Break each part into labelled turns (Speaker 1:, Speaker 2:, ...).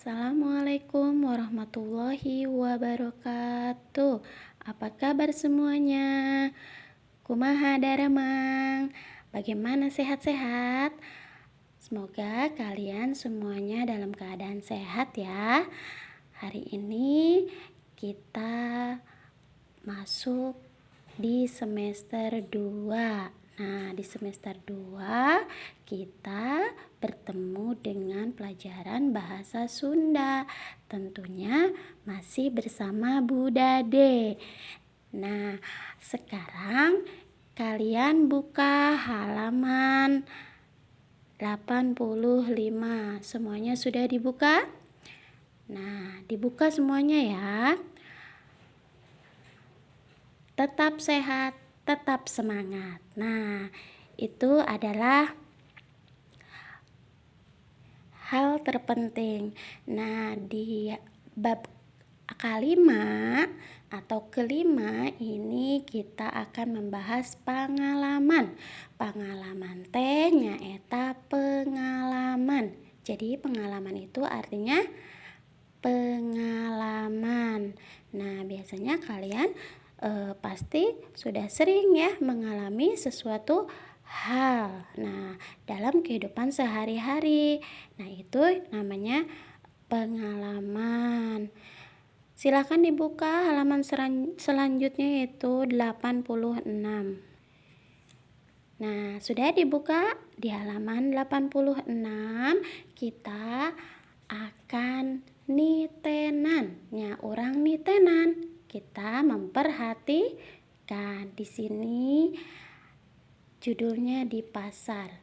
Speaker 1: Assalamualaikum warahmatullahi wabarakatuh. Apa kabar semuanya? Kumaha daramang? Bagaimana sehat-sehat? Semoga kalian semuanya dalam keadaan sehat ya. Hari ini kita masuk di semester 2. Nah, di semester 2 kita bertemu dengan pelajaran bahasa Sunda. Tentunya masih bersama Bu Dade. Nah, sekarang kalian buka halaman 85. Semuanya sudah dibuka? Nah, dibuka semuanya ya. Tetap sehat, tetap semangat. Nah, itu adalah hal terpenting. Nah, di bab kelima atau kelima ini kita akan membahas pengalaman. Pengalaman teh nyaeta pengalaman. Jadi pengalaman itu artinya pengalaman. Nah, biasanya kalian pasti sudah sering ya mengalami sesuatu hal. Nah, dalam kehidupan sehari-hari. Nah, itu namanya pengalaman. Silakan dibuka halaman selanjutnya yaitu 86. Nah, sudah dibuka di halaman 86 kita akan nitenan. Ya, orang nitenan. Kita memperhatikan di sini judulnya di pasar.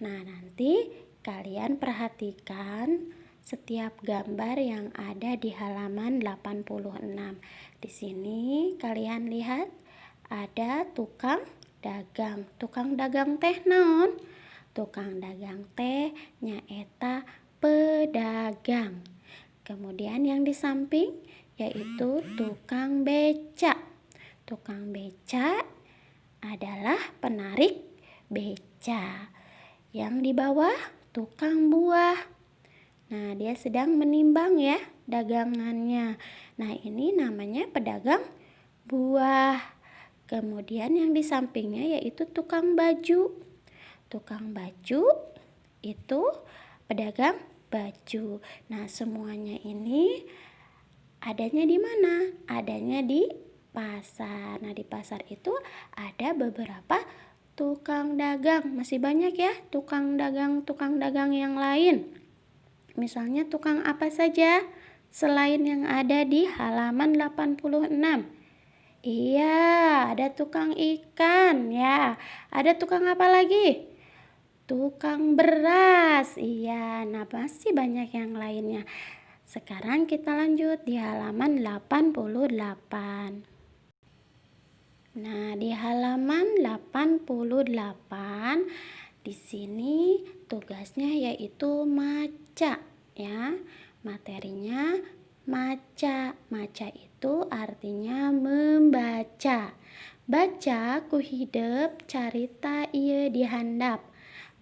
Speaker 1: Nah, nanti kalian perhatikan setiap gambar yang ada di halaman 86. Di sini kalian lihat ada tukang dagang. Tukang dagang teh naon? Tukang dagang teh nyaeta pedagang. Kemudian yang di samping yaitu tukang beca. Tukang beca adalah penarik beca. Yang di bawah tukang buah. Nah, dia sedang menimbang ya dagangannya. Nah, ini namanya pedagang buah. Kemudian yang di sampingnya yaitu tukang baju. Tukang baju itu pedagang baju. Nah, semuanya ini adanya di mana? Adanya di pasar. Nah, di pasar itu ada beberapa tukang dagang. Masih banyak ya tukang dagang yang lain. Misalnya tukang apa saja selain yang ada di halaman 86? Iya, ada tukang ikan ya. Ada tukang apa lagi? Tukang beras. Iya, nah masih banyak yang lainnya. Sekarang kita lanjut di halaman 88. Nah, di halaman 88 di sini tugasnya yaitu maca ya. Materinya maca. Maca itu artinya membaca. Baca ku hidup carita ieu di handap.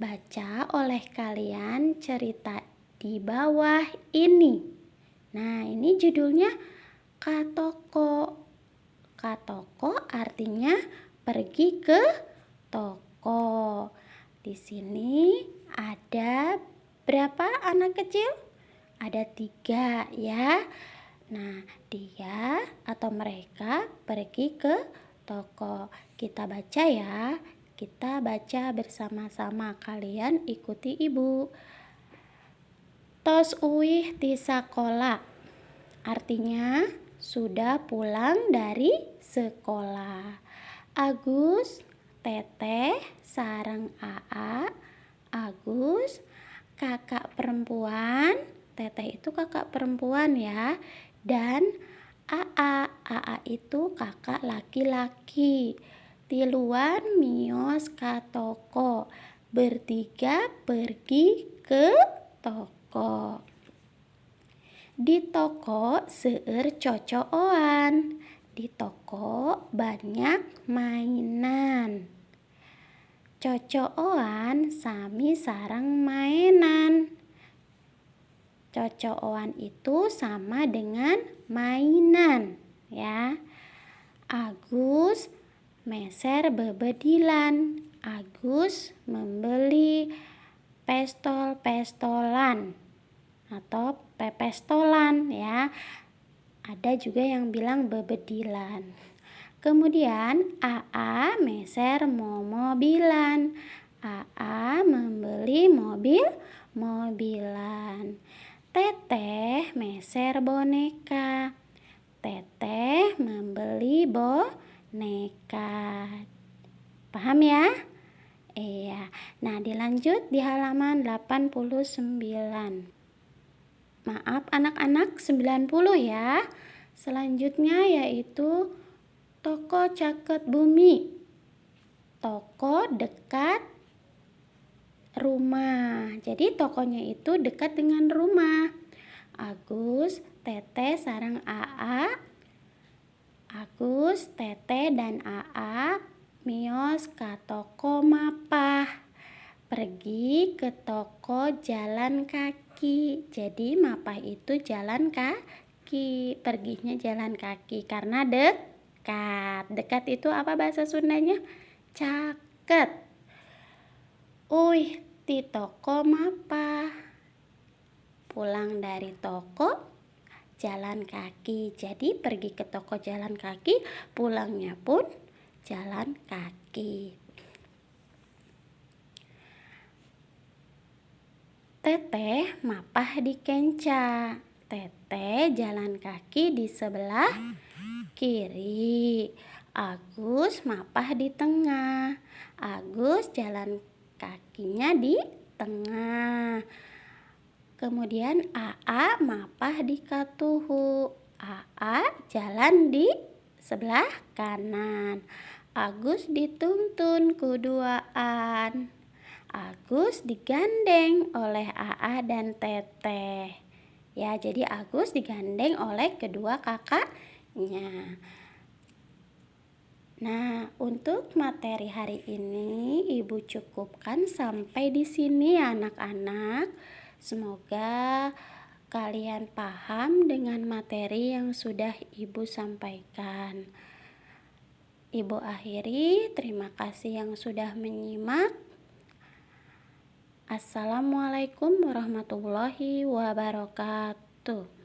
Speaker 1: Baca oleh kalian cerita di bawah ini. Nah, ini judulnya Katoko. Katoko artinya pergi ke toko. Di sini ada berapa anak kecil? Ada 3 ya. Nah, dia atau mereka pergi ke toko. Kita baca ya. Kita baca bersama-sama. Kalian ikuti ibu. Tos uih ti sakola. Artinya sudah pulang dari sekolah. Agus, Teteh, sareng Aa. Agus, kakak perempuan. Teteh itu kakak perempuan ya. Dan Aa. Aa itu kakak laki-laki. Tiluan mios ka toko. Bertiga pergi ke toko. Di toko seueur cocooan. Di toko banyak mainan. Cocooan sami sareng mainan. Cocoan itu sama dengan mainan, ya. Agus meser bebedilan. Agus membeli pestol-pestolan atau pepestolan, ya. Ada juga yang bilang bebedilan. Kemudian AA meser mobilan. AA membeli mobilan. Teteh meser boneka. Teteh membeli boneka. Paham ya? Iya. Nah, dilanjut di halaman 89. Maaf anak-anak, 90 ya. Selanjutnya yaitu toko Caket Bumi. Toko dekat rumah. Jadi tokonya itu dekat dengan rumah. Agus, Teteh, sareng AA. Agus, Teteh, dan AA miyos ka toko Mapah. Pergi ke toko jalan kaki. Jadi Mapah itu jalan kaki. Perginya jalan kaki karena dekat. Dekat itu apa bahasa Sundanya? Caket. Di toko Mapah. Pulang dari toko jalan kaki. Jadi pergi ke toko jalan kaki, pulangnya pun jalan kaki. Teteh Mapah di kenca. Teteh jalan kaki di sebelah kiri. Agus Mapah di tengah. Agus jalan kakinya di tengah. Kemudian AA Mapah di katuhu. AA jalan di sebelah kanan. Agus dituntun kuduaan. Agus digandeng oleh AA dan Teteh. Ya, jadi Agus digandeng oleh kedua kakaknya. Nah, untuk materi hari ini Ibu cukupkan sampai di sini ya anak-anak. Semoga kalian paham dengan materi yang sudah Ibu sampaikan. Ibu akhiri, terima kasih yang sudah menyimak. Assalamualaikum warahmatullahi wabarakatuh.